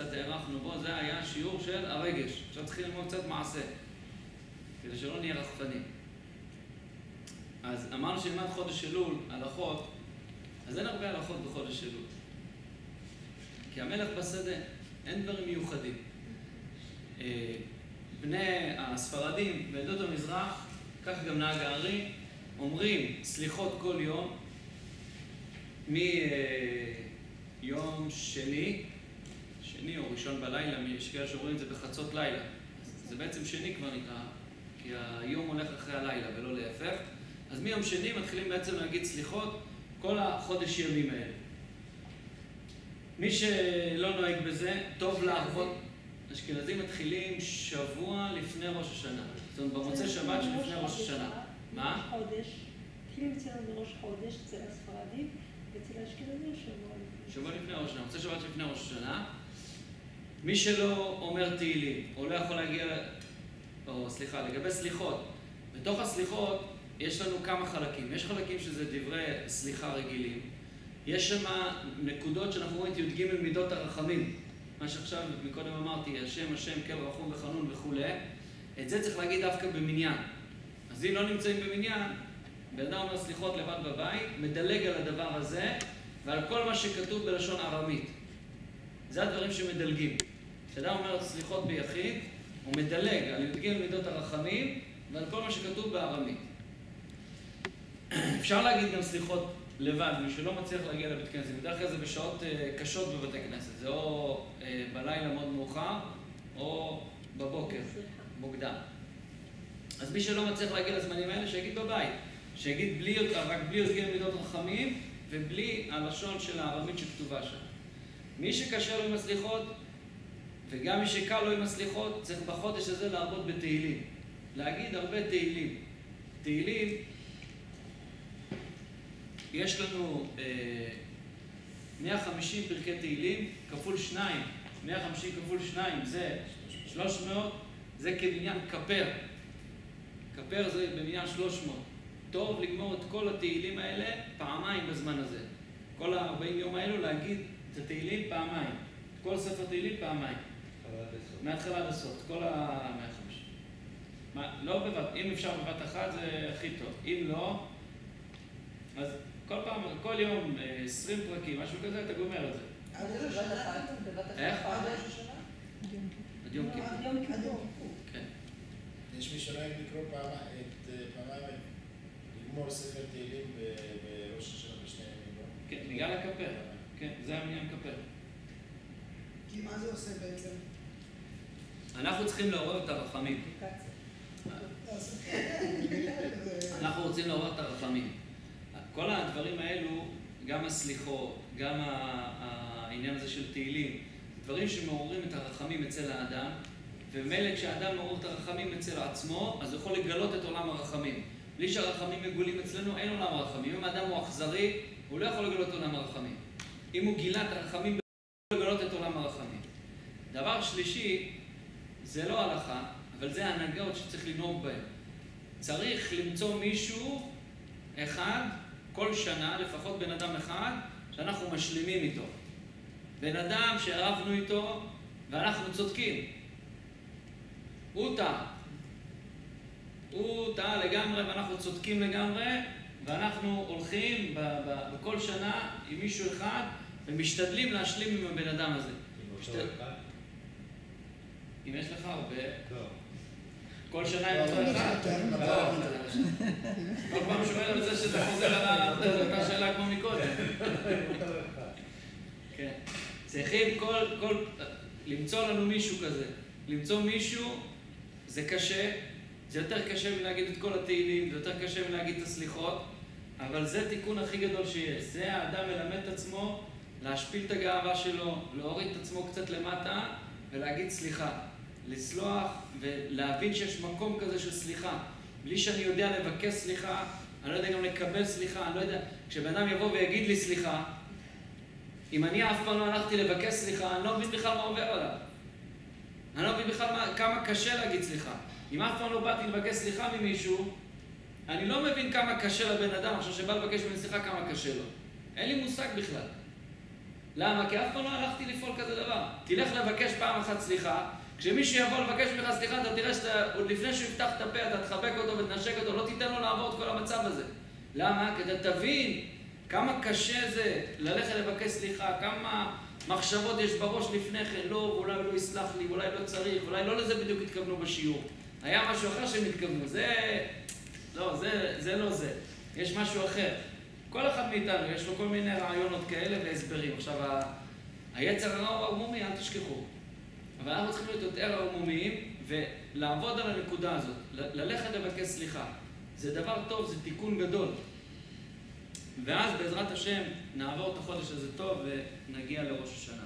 קצת הערכנו בו, זה היה שיעור של הרגש. עכשיו צריכים ללמוד קצת מעשה, כדי שלא נהיה רחפנים. אז אמרנו שנלמד חודש אלול, הלכות, אז אין הרבה הלכות בחודש אלול. כי המלך בשדה, אין דברים מיוחדים. בני הספרדים ועדות המזרח, כך גם נהג הארי, אומרים סליחות כל יום, מיום שני או ראשון בלילה, יש כאלה שאומרים את זה בחצות לילה. זה בעצם שני כבר נקרא, כי היום הולך אחרי הלילה ולא להפך. אז מיום שני מתחילים בעצם להגיד סליחות כל החודש ימים האלה. מי שלא נוהג בזה, טוב לעבוד. אשכנזים מתחילים שבוע לפני ראש השנה. זאת אומרת, במוצאי שבת שלפני ראש השנה. מה? חודש. מתחילים אצלנו בראש חודש, אצל הספרדים, ואצל האשכנזים שבוע לפני. שבוע לפני ראש השנה. מוצאי שבת לפני ראש השנה. מי שלא אומר תהילים, או לא יכול להגיע, לגבי סליחות. בתוך הסליחות יש לנו כמה חלקים. יש חלקים שזה דברי סליחה רגילים. יש שם נקודות שאנחנו רואים את י"ג מידות הרחמים. מה שעכשיו מקודם אמרתי, השם, השם, כל רחום וחנון וכו'. את זה צריך להגיד דווקא במניין. אז אם לא נמצאים במניין, בן אדם אומר סליחות לבד בבית, מדלג על הדבר הזה ועל כל מה שכתוב בלשון ארמית. זה הדברים שמדלגים. כשאדם אומר סליחות ביחיד, הוא מדלג על י"ג מידות הרחמים ועל כל מה שכתוב בארמית. אפשר להגיד גם סליחות לבד, מי שלא מצליח להגיע לבית כנסת. בדרך כלל זה בשעות קשות בבתי כנסת. זה או בלילה מאוד מאוחר, או בבוקר, מוקדם. אז מי שלא מצליח להגיע לזמנים האלה, שיגיד בבית. שיגיד רק בלי י"ג מידות רחמים, ובלי הלשון של הארמית שכתובה שם. מי שקשה לו עם הסליחות, וגם מי שקל לו עם הסליחות, צריך בחודש הזה להרבות בתהילים. להגיד הרבה תהילים. תהילים, יש לנו 150 פרקי תהילים כפול 2, 150 כפול 2 זה 300, זה כבניין כפר. כפר זה בבניין 300. טוב לגמור את כל התהילים האלה פעמיים בזמן הזה. כל ה-40 יום האלו להגיד את התהילים פעמיים. כל ספר תהילים פעמיים. מההתחלה עד הסוף. כל ה-150. לא בבת, אם אפשר בבת אחת זה הכי טוב. אם לא, אז כל יום 20 פרקים, משהו כזה, אתה גומר את זה. עד בבת אחת? איך? עד ראש השנה? עד יום כיפור. עד יום כיפור. כן. יש מי שנוהג לקרוא פעמיים, לגמור ספר תהילים בראש השנה בשני ימים, לא? כן, בגלל הכפר. כן, זה המניין כפר. כי מה זה עושה בעצם? אנחנו צריכים לעורר את הרחמים. אנחנו רוצים לעורר את הרחמים. כל הדברים האלו, גם הסליחות, גם העניין הזה של תהילים, דברים שמעוררים את הרחמים אצל האדם, ומילא כשהאדם מעורר את הרחמים אצל עצמו, אז הוא יכול לגלות את עולם הרחמים. בלי שהרחמים מגולים אצלנו, אין עולם הרחמים. אם האדם הוא אכזרי, הוא לא יכול לגלות את עולם הרחמים. אם הוא גילה את הרחמים, הוא יכול לגלות את עולם הרחמים. דבר שלישי, זה לא הלכה, אבל זה ההנהגות שצריך לנהוג בהן. צריך למצוא מישהו אחד, כל שנה, לפחות בן אדם אחד, שאנחנו משלימים איתו. בן אדם שרבנו איתו, ואנחנו צודקים. הוא טעה לגמרי, ואנחנו צודקים לגמרי, ואנחנו הולכים בכל שנה עם מישהו אחד, ומשתדלים להשלים עם הבן אדם הזה. אם יש לך הרבה... כל שנה עם אותו אחד? כל פעם שומע על זה שזה חוזר על אותה שאלה כמו מקודם. כן. צריכים למצוא לנו מישהו כזה. למצוא מישהו זה קשה, זה יותר קשה מלהגיד את כל התהילים, זה יותר קשה מלהגיד את הסליחות, אבל זה תיקון הכי גדול שיש. זה האדם מלמד את עצמו להשפיל את הגאווה שלו, להוריד את עצמו קצת למטה ולהגיד סליחה. לסלוח ולהבין שיש מקום כזה של סליחה. בלי שאני יודע לבקש סליחה, אני לא יודע גם לקבל סליחה, אני לא יודע, כשבן אדם יבוא ויגיד לי סליחה, אם אני אף פעם לא הלכתי לבקש סליחה, אני לא מבין בכלל מה עובר עליו. אני לא מבין בכלל כמה קשה להגיד סליחה. אם אף פעם לא באתי לבקש סליחה ממישהו, אני לא מבין כמה קשה לבן אדם, עכשיו שבא לבקש ממני סליחה כמה קשה לו. אין לי מושג בכלל. למה? כי אף פעם לא הלכתי לפעול כזה דבר. תלך לבקש פעם אחת סליחה, כשמישהו יבוא לבקש ממך סליחה, אתה תראה שעוד לפני שהוא יפתח את הפה, אתה תחבק אותו ותנשק אותו, לא תיתן לו לעבור את כל המצב הזה. למה? כדי תבין כמה קשה זה ללכת לבקש סליחה, כמה מחשבות יש בראש לפני כן, לא, אולי לא יסלח לי, אולי לא צריך, אולי לא לזה בדיוק התכוונו בשיעור. היה משהו אחר שהם התכוונו, זה לא זה, יש משהו אחר. כל אחד מאיתנו, יש לו כל מיני רעיונות כאלה והסברים. עכשיו, היצר הרע הוא ערמומי, אל תשכחו. אבל אנחנו צריכים להיות יותר ערמומיים ולעבוד על הנקודה הזאת, ללכת לבקש סליחה. זה דבר טוב, זה תיקון גדול. ואז בעזרת השם נעבור את החודש הזה טוב ונגיע לראש השנה.